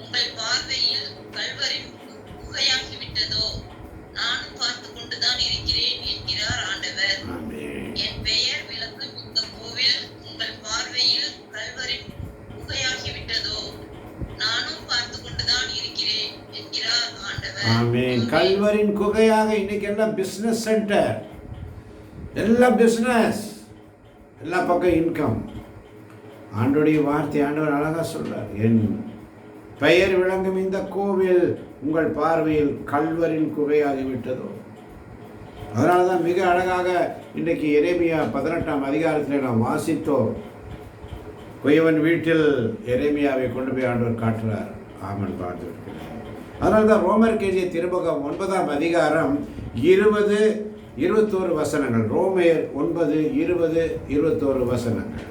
S2: உங்கள் பார்வையில் கல்வரின் குகையாகிவிட்டதோ, நானும் பார்த்து கொண்டுதான் இருக்கிறேன் என்கிறார் ஆண்டவர். என் பெயர் விளங்கும் இந்த கோவில் உங்கள் பார்வையில் கல்வரின் குகையாகிவிட்டதோ, நானும் பார்த்து கொண்டுதான் இருக்கிறேன் என்கிறார் ஆண்டவர்.
S1: ஆமென். கல்வரின் குகையாக இன்னைக்கு எல்லாம் பிசினஸ் சென்டர், எல்லாம் பிசினஸ், எல்லா பக்கம் இன்கம். ஆண்டோடைய வார்த்தை ஆண்டவர் அழகா சொல்றார், என் பெயர் விளங்கும் இந்த கோவில் உங்கள் பார்வையில் கல்வரின் குகையாகிவிட்டதோ. அதனால தான் மிக அழகாக இன்றைக்கு எரேமியா 18ஆம் அதிகாரத்தில் நாம் வாசித்தோம். குயவன் வீட்டில் எரேமியாவை கொண்டு போய் ஆண்டவர் காட்டுறார். ஆமன் பார்த்துருக்கிறார். அதனால தான் ரோமர் கேஜிய திருமுகம் 9ஆம் அதிகாரம் 20-21 வசனங்கள். ரோமர் 9:20-21 வசனங்கள்.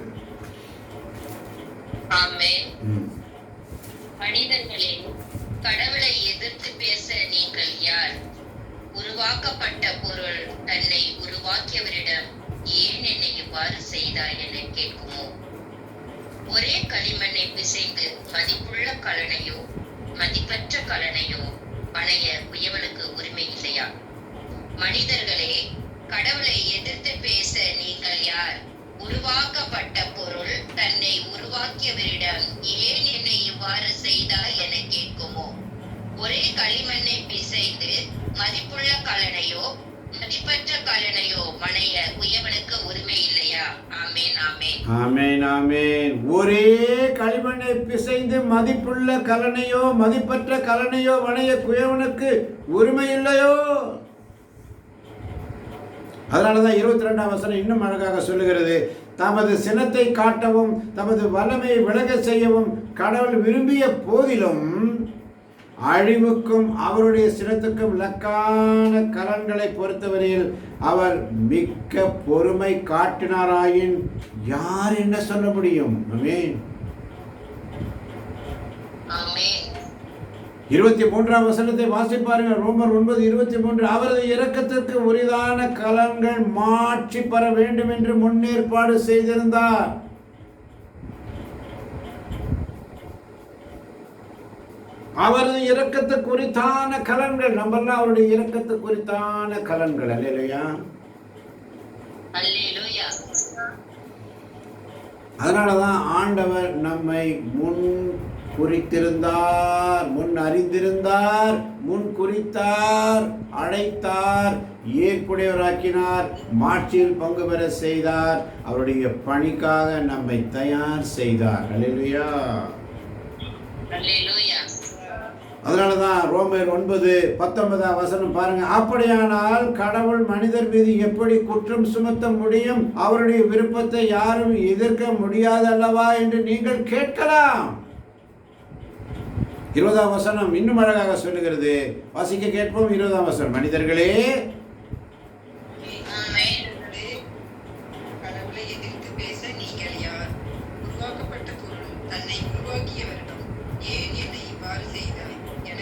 S2: மனிதர்களே, கடவுளை எதிர்த்து பேச நீங்கள் யார்? உருவாக்கப்பட்ட பொருள் தன்னை உருவாக்கியவரிடம் ஏன் என்னை இவ்வாறு செய்தாய் என கேட்குமோ? ஒரே களிமண்ணை பிசைந்து மதிப்புள்ள கலனையோ மதிப்பற்ற கலனையோ பணைய குயவனுக்கு உரிமை இல்லையா? மனிதர்களே, கடவுளை எதிர்த்து பேச நீங்கள் யார்? உருவாக்கப்பட்ட பொருள் தன்னை உருவாக்கியவரிடம் ஏன் என்னை இவ்வாறு செய்தாய் என கேட்குமோ? ஒரே களிமண்ணை பிசைந்து மதிப்புள்ள கலனையோ மதிப்பற்ற கலனையோ மனைய குயவனுக்கு உரிமை இல்லையா? ஆமென்.
S1: ஆமென். ஆமென். ஒரே களிமண்ணை பிசைந்து மதிப்புள்ள கலனையோ மதிப்பற்ற கலனையோ மனைய குயவனுக்கு உரிமை இல்லையோ? அதனாலதான் 22ஆம் வசனம் இன்னும் அழகாக சொல்லுகிறது, தமது சினத்தை காட்டவும் தமது வல்லமையை விலக செய்யவும் கடவுள் விரும்பிய போதிலும் அழிவுக்கும் அவருடைய சிரத்துக்கும் இலக்கான கலன்களை பொறுத்தவரையில் அவர் மிக்க பொறுமை காட்டினாராயின் யார் என்ன சொல்ல முடியும்? ஆமென்.
S2: ஆமென்.
S1: 23ஆம் வசனத்தை வாசிப்பாருங்க. ரோமர் 9:23. அவரது இரக்கத்திற்கு உரிதான கலன்கள் மாற்றி பெற வேண்டும் என்று முன்னேற்பாடு செய்திருந்தார். அவரது இரக்கத்துக்கு குறித்தான கலன்கள், நம்மெல்லாம் அவருடைய இரக்கத்துக்கு குறித்தான கலன்கள். அல்லேலூயா.
S2: அல்லேலூயா.
S1: அதனாலதான் ஆண்டவர் நம்மை முன் குறித்திருந்தார், முன் அறிந்திருந்தார், முன் குறித்தார், அழைத்தார், ஏற்புடையவராக்கினார், மாட்சியில் பங்கு பெற செய்தார், அவருடைய பணிக்காக நம்மை தயார் செய்தார். அல்லேலூயா.
S2: அல்லேலூயா.
S1: அதனாலதான் ரோமர் 9:19 வசனம் பாருங்க. அப்படியானால் கடவுள் மனிதர் மீது எப்படி குற்றம் சுமத்த முடியும்? அவருடைய விருப்பத்தை யாரும் எதிர்க்க முடியாது அல்லவா என்று நீங்கள் கேட்கலாம். 20ஆம் வசனம் இன்னும் அழகாக சொல்லுகிறது. வாசிக்க கேட்போம். 20ஆம் வசனம். மனிதர்களே,
S3: கடவுளை எதிர்த்து பேச நீங்கள் யார்? உருவாக்கப்பட்ட பொருள் தன்னை உருவாக்கியவரிடம் ஏன் என்னை இவ்வாறு செய்தாய் என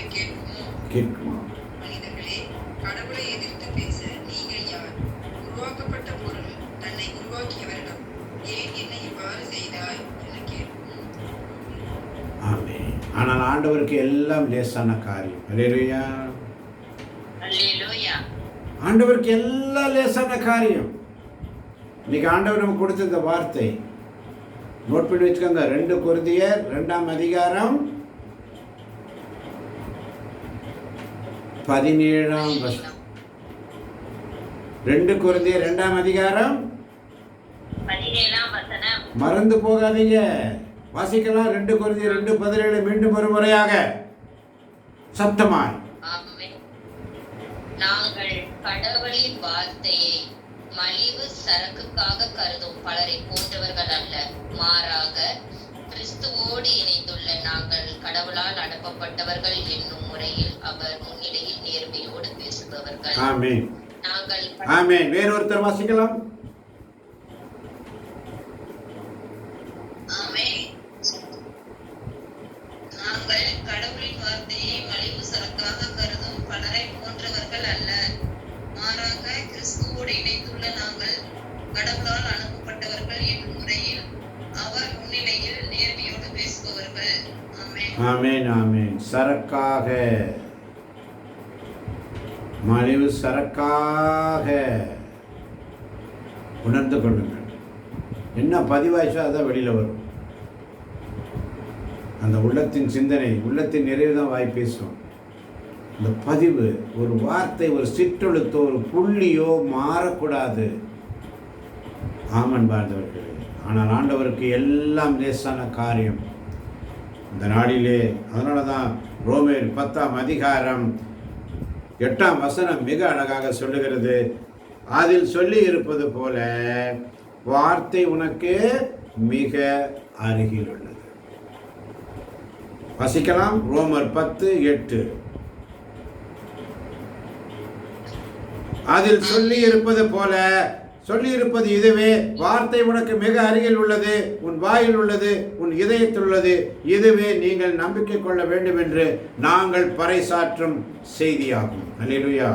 S3: கேட்குமா? மனிதர்களே, கடவுளை எதிர்த்து பேச நீங்கள் யார்? உருவாக்கப்பட்ட பொருள் தன்னை உருவாக்கியவரிடம் ஏன் என்னை இவ்வாறு செய்தாய் என கேட்கும்.
S1: ஆமென். ஆனால் ஆண்டவருக்கு எல்லாம் லேசான காரியம். அல்லேலூயா.
S2: அல்லேலூயா.
S1: ஆண்டவருக்கு எல்லாம் லேசான காரியம். இன்னைக்கு ஆண்டவர் நமக்கு கொடுத்த இந்த வார்த்தை நோட் பண்ணி வச்சுக்கோங்க. 2 கொரிந்தியர் 2ஆம் அதிகாரம் 17ஆம் வசனம். 2 கொரிந்தியர் 2ஆம் அதிகாரம்
S2: 17ஆம் வசனம்.
S1: மறந்து போகாதீங்க, வாசிக்கலாம். 2 கொரிந்தியர் 2:17 மீண்டும் ஒரு முறையாக சத்தமாய்.
S2: ஆமென். நாங்கள் கடவுளின் வார்த்தையை மலிவு சரக்குக்காக கருதும் பலரை போன்றவர்கள் அல்ல, மாறாக கிறிஸ்துவோடு இணைந்துள்ள நாங்கள் கடவுளால் அனுப்பப்பட்டவர்கள் என்னும் முறையில் அவர் முன்னிலையில் நேர்மையோடு பேசுபவர்கள்.
S1: ஆமென்.
S2: நாங்கள்
S1: ஆமென். வேறொருத்தர் வாசிக்கலாம்.
S2: ஆமென். நாங்கள் கடவுளின் வார்த்தையை மலிவு சரக்காக கருதும் பலரை போன்றவர்கள் அல்ல, மாறாக கிறிஸ்துவோடு இணைந்துள்ள நாங்கள் கடவுளால் அனுப்பப்பட்டவர்கள் என்னும் முறையில் அவர் முன்னிலையில் நேர்மையோடு பேசுபவர்கள். ஆமென்.
S1: ஆமென். ஆமென். சரக்காக, மலிவு சரக்காக உணர்ந்து கொள்ளுங்கள். என்ன பதிவாய்ச்சோ அதான் வெளியில் வரும். அந்த உள்ளத்தின் சிந்தனை, உள்ளத்தின் நிறைவு தான் வாய் பேசும். இந்த பதிவு, ஒரு வார்த்தை, ஒரு சிற்றெழுத்தோ ஒரு புள்ளியோ மாறக்கூடாது. ஆமன் வாழ்ந்தவர்களே. ஆனால் ஆண்டவருக்கு எல்லாம் லேசான காரியம் இந்த நாளிலே. அதனால தான் ரோமர் 10ஆம் அதிகாரம் 8ஆம் வசனம் மிக அழகாக சொல்லுகிறது. அதில் சொல்லி இருப்பது போல வார்த்தை உனக்கு மிக அருகில் உள்ளது. வசிக்கலாம். ரோமர் 10:8. அதில் சொல்லி இருப்பது போல, சொல்லி இருப்பது இதுவே, வார்த்தை உனக்கு மிக அருகில் உள்ளது, உன் வாயில் உள்ளது, உன் இதயத்தில் உள்ளது, இதுவே நீங்கள் நம்பிக்கை கொள்ள வேண்டும் என்று நாங்கள் பறைசாற்றும் செய்தியாகும். அல்லேலூயா.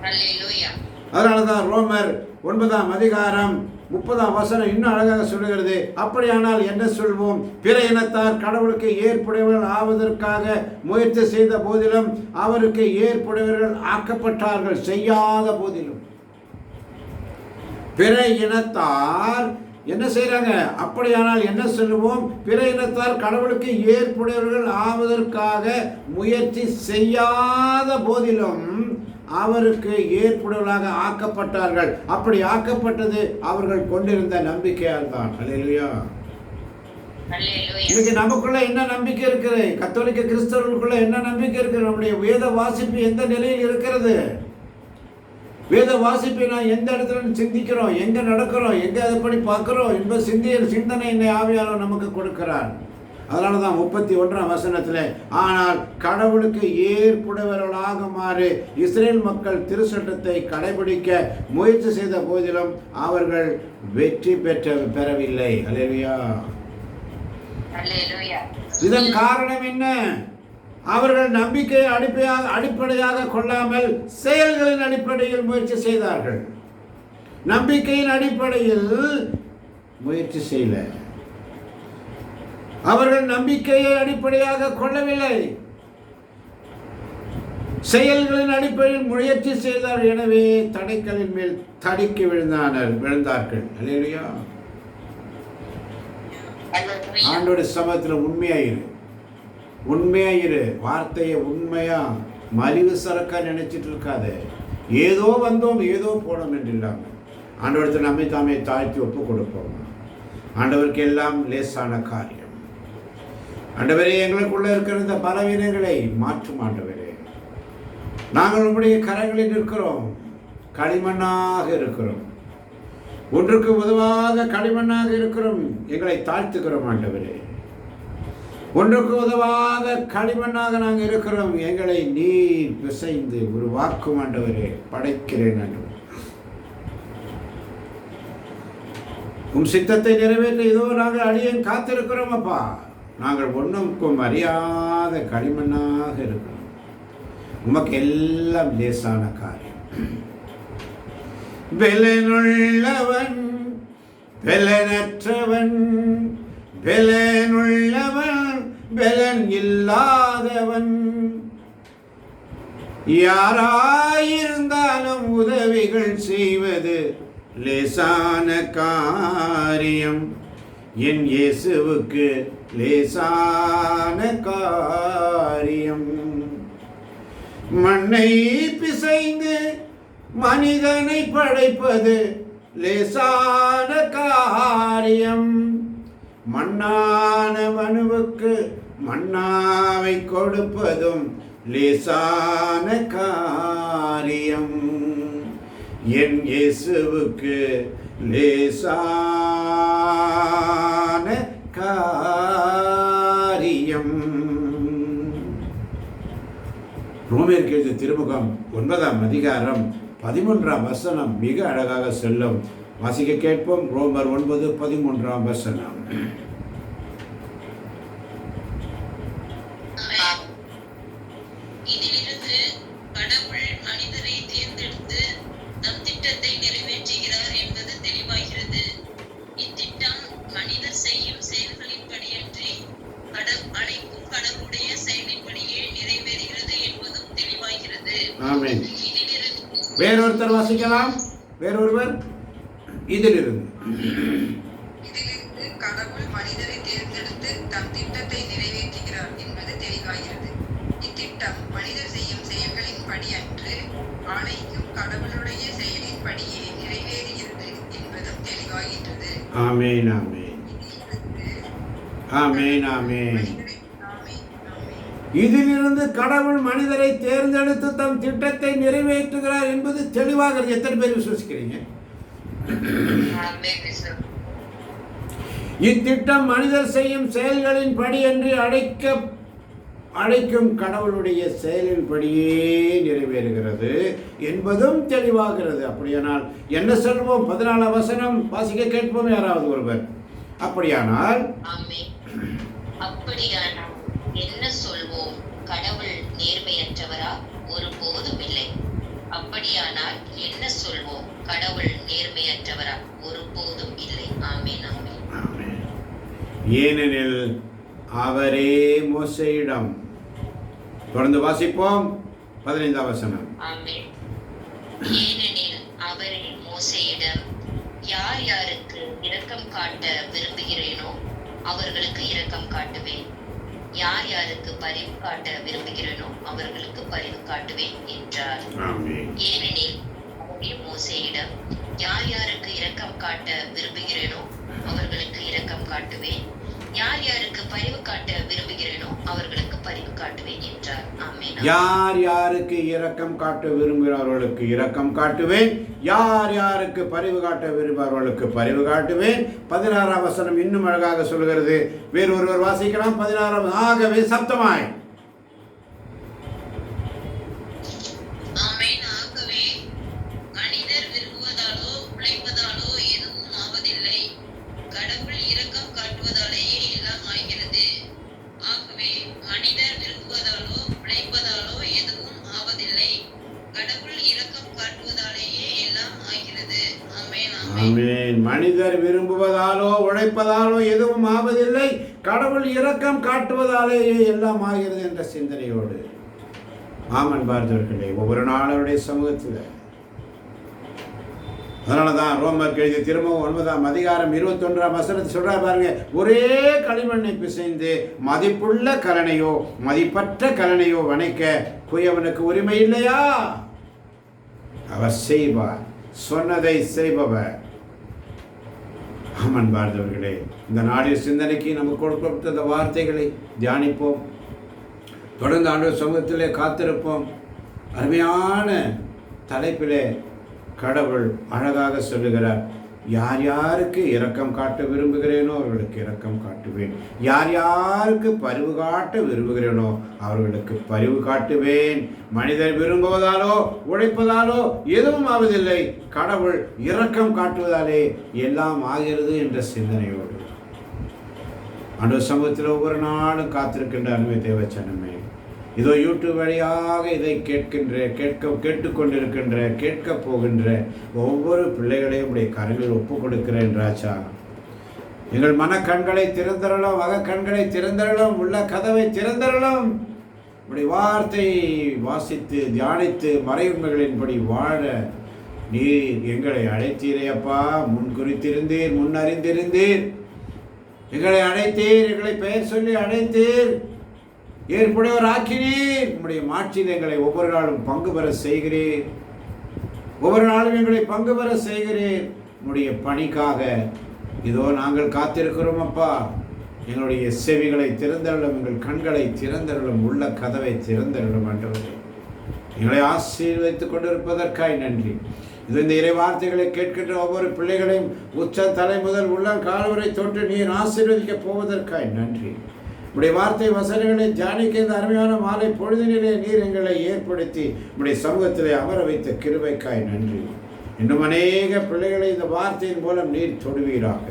S2: அல்லேலூயா.
S1: அதனாலதான் ரோமர் 9ஆம் அதிகாரம் 30ஆம் வசனம் இன்னும் அழகாக சொல்லுகிறது. அப்படியானால் என்ன சொல்வோம்? பிற இனத்தார் கடவுளுக்கு ஏற்புடையவர்கள் ஆவதற்காக முயற்சி செய்த போதிலும் அவருக்கு ஏற்புடையவர்கள் ஆக்கப்பட்டார்கள், செய்யாத போதிலும். பிற இனத்தார் என்ன செய்றாங்க? அப்படியானால் என்ன சொல்லுவோம்? பிற இனத்தார் கடவுளுக்கு ஏற்புடையவர்கள் ஆவதற்காக முயற்சி செய்யாத போதிலும் அவருக்கு ஏற்புடையவர்களாக ஆக்கப்பட்டார்கள். அப்படி ஆக்கப்பட்டது அவர்கள் கொண்டிருந்த நம்பிக்கையால் தான். அல்லேலூயா. இன்னைக்கு நமக்குள்ள என்ன நம்பிக்கை இருக்கிறது? கத்தோலிக்க கிறிஸ்தவர்களுக்குள்ள என்ன நம்பிக்கை இருக்கிறது? நம்முடைய வேத வாசிப்பு எந்த நிலையில் இருக்கிறது? வேத வாசிப்பை நான் எந்த இடத்துல சிந்திக்கிறோம், எங்க நடக்கிறோம், எங்க அதைப்படி பார்க்கிறோம் என்பது சிந்தனை என்னை ஆவியாளர் நமக்கு கொடுக்கிறார். அதனால தான் 31ஆம் வசனத்தில், ஆனால் கடவுளுக்கு ஏற்புடையவர்களாக மாறி இஸ்ரேல் மக்கள் திருச்சட்டத்தை கடைபிடிக்க முயற்சி செய்த போதிலும் அவர்கள் வெற்றி பெறவில்லை. அல்லேலூயா.
S2: அல்லேலூயா.
S1: இதன் காரணம் என்ன? அவர்கள் நம்பிக்கையை அடிப்படையாக கொள்ளாமல் செயல்களின் அடிப்படையில் முயற்சி செய்தார்கள். நம்பிக்கையின் அடிப்படையில் முயற்சி செய்யல. அவர்கள் நம்பிக்கையை அடிப்படையாக கொள்ளவில்லை, செயல்களின் அடிப்படையில் முயற்சி செய்தார். எனவே தடைகளின் மேல் தடிக்கு விழுந்தார்கள். அல்லேலூயா. ஆண்டோட சமூகத்தில் உண்மையாயிரு. வார்த்தையை உண்மையா மலிவு சரக்கா நினைச்சிட்டு இருக்காத. ஏதோ வந்தோம் ஏதோ போனோம் என்று இல்லாமல் ஆண்டவரத்தை நம்மை தாமே தாழ்த்தி ஒப்பு கொடுப்போம். ஆண்டவருக்கு எல்லாம் லேசான காரியம். ஆண்டவரே, எங்களுக்குள்ள இருக்கிற இந்த பலவீனங்களை மாற்றும். ஆண்டவரே, நாங்கள் உங்களுடைய கரங்களில் இருக்கிறோம், களிமண்ணாக இருக்கிறோம், ஒன்றுக்கு உதவாத களிமண்ணாக இருக்கிறோம். எங்களை தாழ்த்துக்கிறோம் ஆண்டவரே. ஒன்றுக்கு உதவாத களிமண்ணாக நாங்கள் இருக்கிறோம். எங்களை நீர் பிசைந்து ஒரு வாக்கும் ஆண்டவரே படைக்கிறேன். ஆண்டவர், உம் சித்தத்தை நிறைவேற்ற இதோ நாங்கள் அடியேன் காத்திருக்கிறோம். அப்பா, நாங்கள் ஒன்றுக்கும் அறியாத களிமண்ணாக இருக்கிறோம். உமக்கு எல்லாம் லேசான காரியம். பெலனுள்ளவன் பெலனற்றவன், பெலனுள்ளவன் பெலன் இல்லாதவன், யாராயிருந்தாலும் உதவிகள் செய்வது லேசான காரியம். என் இயேசுவுக்கு லேசான காரியம். மண்ணை பிசைந்து மனிதனை படைப்பது லேசான காரியம். மண்ணான மனுவுக்கு மன்னாவை கொடுப்பதும் லேசான காரியம். என் இயேசுவுக்கு லேசான காரியம். ரோமேயருக்கு எழுதிய திருமுகம் 9ஆம் அதிகாரம் 13ஆம் வசனம் மிக அழகாக செல்லும். வாசிக்க கேட்போம். ரோமர் 9:13 வசனம்.
S2: இதிலிருந்து கடவுள் மனிதரை தேர்ந்தெடுத்து தம் திட்டத்தை நிறைவேற்றுகிறார் என்பது தெளிவாகிறது. இத்திட்டம் மனிதர் செய்யும் செயல்களின்படியன்றி அழைக்கும் கடவுளுடைய செயலின்படியே நிறைவேறுகிறது என்பதும் தெளிவாகிறது.
S1: ஆமென். வேறொருத்தர் வாசிக்கலாம். வேறொருவர். இதிலிருந்து
S3: கடவுள் மனிதரை தேர்ந்தெடுத்து தம் திட்டத்தை நிறைவேற்றுகிறார் என்பது தெளிவாகிறது. இத்திட்டம் மனிதர் செய்யும் செயல்களின் படி அன்று அழைக்கும் கடவுளுடைய செயலின் படியே நிறைவேறுகிறது என்பதும் தெளிவாகின்றது.
S1: ஆமென். ஆமென். ஆமென். ஆமென். இதிலிருந்து கடவுள் மனிதரை தேர்ந்தெடுத்து தம் திட்டத்தை நிறைவேற்றுகிறார் என்பது தெளிவாகிறது. எத்தனை பேர் விசுவசிக்கிறீங்க? இத்திட்டம் மனிதர் செய்யும் செயல்களின் படியன்றி அழைக்கும் கடவுளுடைய செயலின்படியே நிறைவேறுகிறது என்பதும் தெளிவாகிறது. அப்படியானால் என்ன சொல்வோம்? 14ஆம் வசனம் வாசிக்க கேட்போம். யாராவது ஒருவர். அப்படியானால்
S2: என்ன சொல்வோம்? கடவுள் நேர்மையற்றவரா? ஒருபோதும் இல்லை. அப்படியானால் என்ன சொல்வோம்? கடவுள் நேர்மையற்றவரா? ஒருபோதும் இல்லை. ஆமென். ஆமென்.
S1: ஆமென். ஏனெனில் அவரே மோசேயிடம், தொடர்ந்து வாசிப்போம் 15ஆம் வசனம்.
S2: ஆமென். ஏனெனில் அவரே மோசேயிடம், யார் யாருக்கு இரக்கம் காட்ட விரும்புகிறேனோ அவர்களுக்கு இரக்கம் காட்டுவேன், யார் யாருக்கு பரிவு காட்ட விரும்புகிறேனோ அவர்களுக்கு பரிவு காட்டுவேன் என்றார். ஏனெனில் அவரே மோசேயிடம், யார் யாருக்கு இரக்கம் காட்ட விரும்புகிறேனோ அவர்களுக்கு இரக்கம் காட்டுவேன், யார் யாருக்கு பரிவு காட்ட விரும்புகிறேனோ அவர்களுக்கு பரிவு காட்டுவேன் என்றார். ஆமென்.
S1: யார் யாருக்கு இரக்கம் காட்ட விரும்புகிறவர்களுக்கு இரக்கம் காட்டுவேன், யார் யாருக்கு பரிவு காட்ட விரும்புகிறவர்களுக்கு பரிவு காட்டுவேன். 16ஆம் வசனம் இன்னும் அழகாக சொல்கிறது. வேறு ஒருவர் வாசிக்கலாம். 16ஆம். ஆகவே சப்தமாய்
S2: ஆமென். ஆகவே மனிதர் விரும்புவதாலோ உழைப்பதாலோ எதுவும் ஆவதில்லை, கடவுள் இரக்கம் காட்டுவதாலேயே எல்லாம் ஆகிறது. ஆகவே மனிதர் விரும்புவதாலோ உழைப்பதாலோ எதுவும் ஆவதில்லை, கடவுள் இரக்கம் காட்டுவதாலேயே எல்லாம் ஆகிறது. ஆமென்.
S1: ஆமென். மனிதர் விரும்புவதாலோ உழைப்பதாலோ எதுவும் ஆவதில்லை, கடவுள் இரக்கம் காட்டுவதாலேயே எல்லாம் ஆகிறது என்ற சிந்தனையோடு ஆமன் பார்த்தவர்களே, ஒவ்வொரு நாளுடைய சமூகத்தில். அதனால தான் ரோமருக்கு எழுதி திரும்பவும் 9ஆம் அதிகாரம் 21ஆம் வசனத்தை சொல்றா பாருங்க. ஒரே களிமண்ணை பிசைந்து மதிப்புள்ள கலனையோ மதிப்பற்ற கலனையோ வணைக்க குயவனுக்கு உரிமை இல்லையா? அவர் செய்வார், சொன்னதை செய்பவர். ஆமன் பார்த்தவர்களே, இந்த நாளின் சிந்தனைக்கு நமக்கு கொடுக்கப்பட்ட இந்த வார்த்தைகளை தியானிப்போம். தொடர்ந்து ஆண்டவர் சமூகத்திலே காத்திருப்போம். அருமையான தலைப்பிலே கடவுள் அழகாக சொல்லுகிறார். யார் யாருக்கு இரக்கம் காட்ட விரும்புகிறேனோ அவர்களுக்கு இரக்கம் காட்டுவேன், யார் யாருக்கு பரிவு காட்ட விரும்புகிறேனோ அவர்களுக்கு பரிவு காட்டுவேன். மனிதர் விரும்புவதாலோ உழைப்பதாலோ எதுவும் ஆவதில்லை, கடவுள் இரக்கம் காட்டுவதாலே எல்லாம் ஆகிறது என்ற சிந்தனையோடு ஆண்டவர் சமூகத்தில் ஒவ்வொரு நாளும் காத்திருக்கின்ற அன்பு தேவச்சனமே, இதோ யூடியூப் வழியாக இதை கேட்டுக்கொண்டிருக்கின்ற கேட்க போகின்ற ஒவ்வொரு பிள்ளைகளையும் உடைய கரங்களில் ஒப்புக் கொடுக்கிறேன் ராஜா. எங்கள் மனக்கண்களை திறந்தரலாம், அகக்கண்களை திறந்தரலாம், உள்ள கதவை திறந்தரலாம். உடைய வார்த்தை வாசித்து தியானித்து மறையுண்மைகளின்படி வாழ நீர் எங்களை அழைத்தீரே அப்பா. முன் குறித்திருந்தீர், முன் அறிந்திருந்தீர், எங்களை அழைத்தீர், எங்களை பெயர் சொல்லி அழைத்தீர், ஏற்புடையவர் ஆக்கினீர். உம்முடைய மாட்சியில் எங்களை ஒவ்வொரு நாளும் பங்கு பெற செய்கிறீர், ஒவ்வொரு நாளும் எங்களை பங்கு பெற செய்கிறீர். உம்முடைய பணிக்காக இதோ நாங்கள் காத்திருக்கிறோம் அப்பா. எங்களுடைய செவிகளை திறந்தருளும், எங்கள் கண்களை திறந்தருளும், உள்ள கதவை திறந்தருளும் ஆண்டவரே. எங்களை ஆசீர்வதித்துக் கொண்டிருப்பதற்காய் நன்றி. இது இந்த இறை வார்த்தைகளை கேட்கின்ற ஒவ்வொரு பிள்ளைகளையும் உச்ச தலை முதல் உள்ள கால்வரை தொட்டு நீர் ஆசீர்வதிக்க போவதற்காய் நன்றி. உடைய வார்த்தை வசனங்களை தியானிக்க இந்த அருமையான மாலை பொழுதினிலே நீர் எங்களை ஏற்படுத்தி உடைய சமூகத்திலே அமர வைத்த கிருபைக்காய் நன்றி. இன்னும் அநேக பிள்ளைகளை இந்த வார்த்தையின் மூலம் நீர் தொடுவீராக.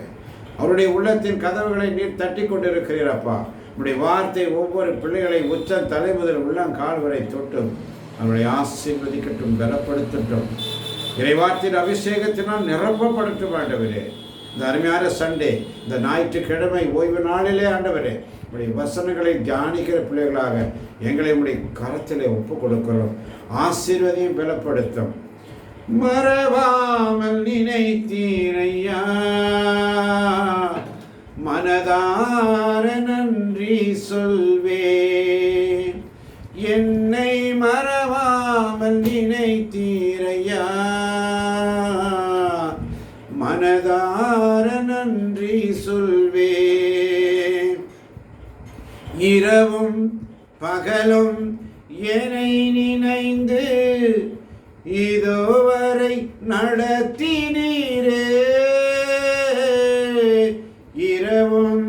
S1: அவருடைய உள்ளத்தின் கதவுகளை நீர் தட்டி கொண்டிருக்கிறீரப்பா. உடைய வார்த்தை ஒவ்வொரு பிள்ளைகளை உச்சம் தலை முதல் உள்ளங்கால் வரை தொட்டும் அவருடைய ஆசீர்வதிக்கட்டும், பலப்படுத்தட்டும். இறை வார்த்தையின் அபிஷேகத்தினால் நிரப்பப்படுத்தும் ஆண்டவரே. இந்த அருமையான சண்டே, இந்த ஞாயிற்றுக்கிழமை ஓய்வு நாளிலே ஆண்டவரே, உடைய வசனங்களை தியானிக்கிற பிள்ளைகளாக எங்களை உடைய கரத்திலே ஒப்புக் கொடுக்கிறோம். ஆசீர்வதியும் பலப்படுத்தும். மறவாமல் நினைத்தீரையா, மனதார நன்றி சொல்வேன். என்னை மறவாமல் நினைத்தீரையா, மனதார நன்றி சொல்வேன். இரவும் பகலும் என்னை நினைந்து இதுவரை நடத்தினீரே. இரவும்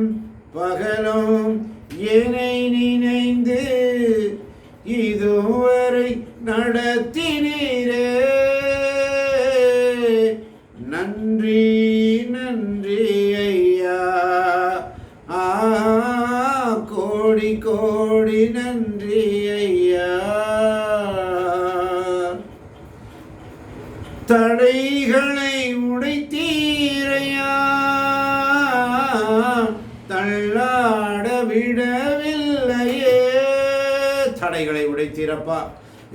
S1: பகலும் என்னை நினைந்து இதுவரை நடத்தினீரே. நன்றி நன்றி ஐயா, கோடி கோடி நன்றி ஐயா. தடைகளை உடைத்தீரையா, தள்ளாட விடவில்லையே. தடைகளை உடைத்தீரப்பா,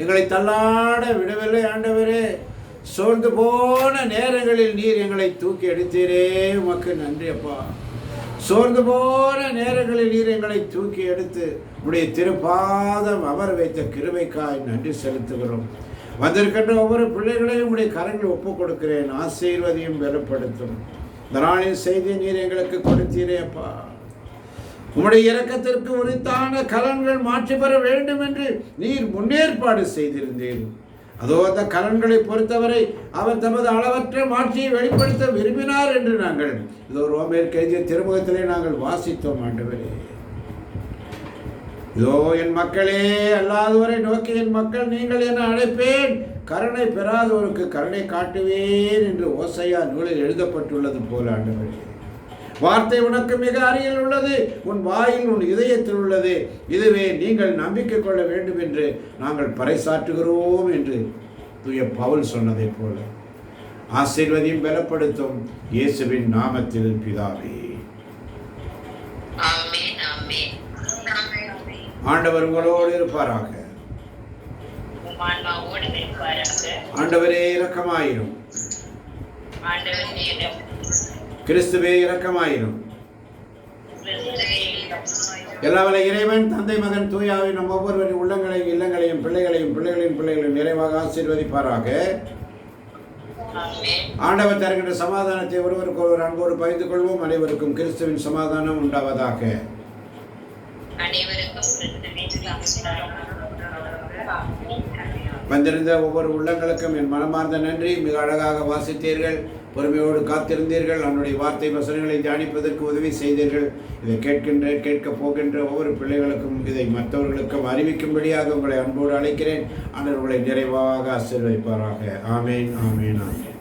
S1: எங்களை தள்ளாட விடவில்லை ஆண்டவரே. சோர்ந்து போன நேரங்களில் நீர் எங்களை தூக்கி எடுத்தீரே, உமக்கு நன்றி அப்பா. சோர்ந்து போன நேரங்களில் நீர் எங்களை தூக்கி எடுத்து உடைய திருப்பாதம் அமர வைத்த கிருபைக்காய் நன்றி செலுத்துகிறோம். வந்திருக்கின்ற ஒவ்வொரு பிள்ளைகளையும் உடைய கரங்களில் ஒப்புக் கொடுக்கிறேன். ஆசீர்வதியும் பலப்படுத்தும். இந்த நாளின் செய்தி நீர் எங்களுக்கு கொடுத்தீரே அப்பா. உம்முடைய இரக்கத்திற்கு உரித்தான கலன்கள் மாற்றி பெற வேண்டும் என்று நீர் முன்னேற்பாடு செய்திருந்தீர். அதோ அந்த கலன்களை பொறுத்தவரை அவர் தமது அளவற்ற மாட்சியை வெளிப்படுத்த விரும்பினார் என்று நாங்கள் இதோ ரோமேற்கு எழுதிய திருமுகத்திலே நாங்கள் வாசித்தோம். ஆண்டவரே, இதோ என் மக்களே அல்லாதவரை நோக்கி என் மக்கள் நீங்கள் என அழைப்பேன், கருணை பெறாதவருக்கு கருணை காட்டுவேன் என்று ஓசையா நூலில் எழுதப்பட்டுள்ளது போல ஆண்டவரே, வார்த்தை உனக்கு மிக அருகில் உள்ளது, உன் வாயில் உன் இதயத்தில் உள்ளது, இதுவே நீங்கள் நம்பிக்கை கொள்ள வேண்டும் என்று நாங்கள் பறைசாற்றுகிறோம் என்று தூய பவுல் சொன்னதை போல ஆசீர்வதியும் பலப்படுத்தும் இயேசுவின் நாமத்தில் பிதாவே. ஆண்டவர் உங்களோடு இருப்பாராக. ஆண்டவரே இரக்கமாயிரும். கிறிஸ்துவே இரக்கமாயிரும். எல்லாவல்ல இறைவன் தந்தை மகன் தூயாவை நம் ஒவ்வொருவரின் உள்ளங்களையும் இல்லங்களையும் பிள்ளைகளையும் பிள்ளைகளின் நிறைவாக ஆசீர்வதிப்பாராக. ஆண்டவர் தருகின்ற சமாதானத்தை ஒருவருக்கு ஒருவர் அன்போடு பகிர்ந்து கொள்வோம். அனைவருக்கும் கிறிஸ்துவின் சமாதானம் உண்டாவதாக. வந்திருந்த ஒவ்வொரு உள்ளங்களுக்கும் என் மனமார்ந்த நன்றி. மிக அழகாக வாசித்தீர்கள், பொறுமையோடு காத்திருந்தீர்கள், அவனுடைய வார்த்தை வசனங்களை தியானிப்பதற்கு உதவி செய்தீர்கள். இதை கேட்கப் போகின்ற ஒவ்வொரு பிள்ளைகளுக்கும் இதை மற்றவர்களுக்கும் அறிவிக்கும்படியாக உங்களை அன்போடு அழைக்கிறேன். ஆண்டவர் உங்களை நிறைவாக ஆசீர்வதிப்பாராக. ஆமேன், ஆமேன், ஆமேன்.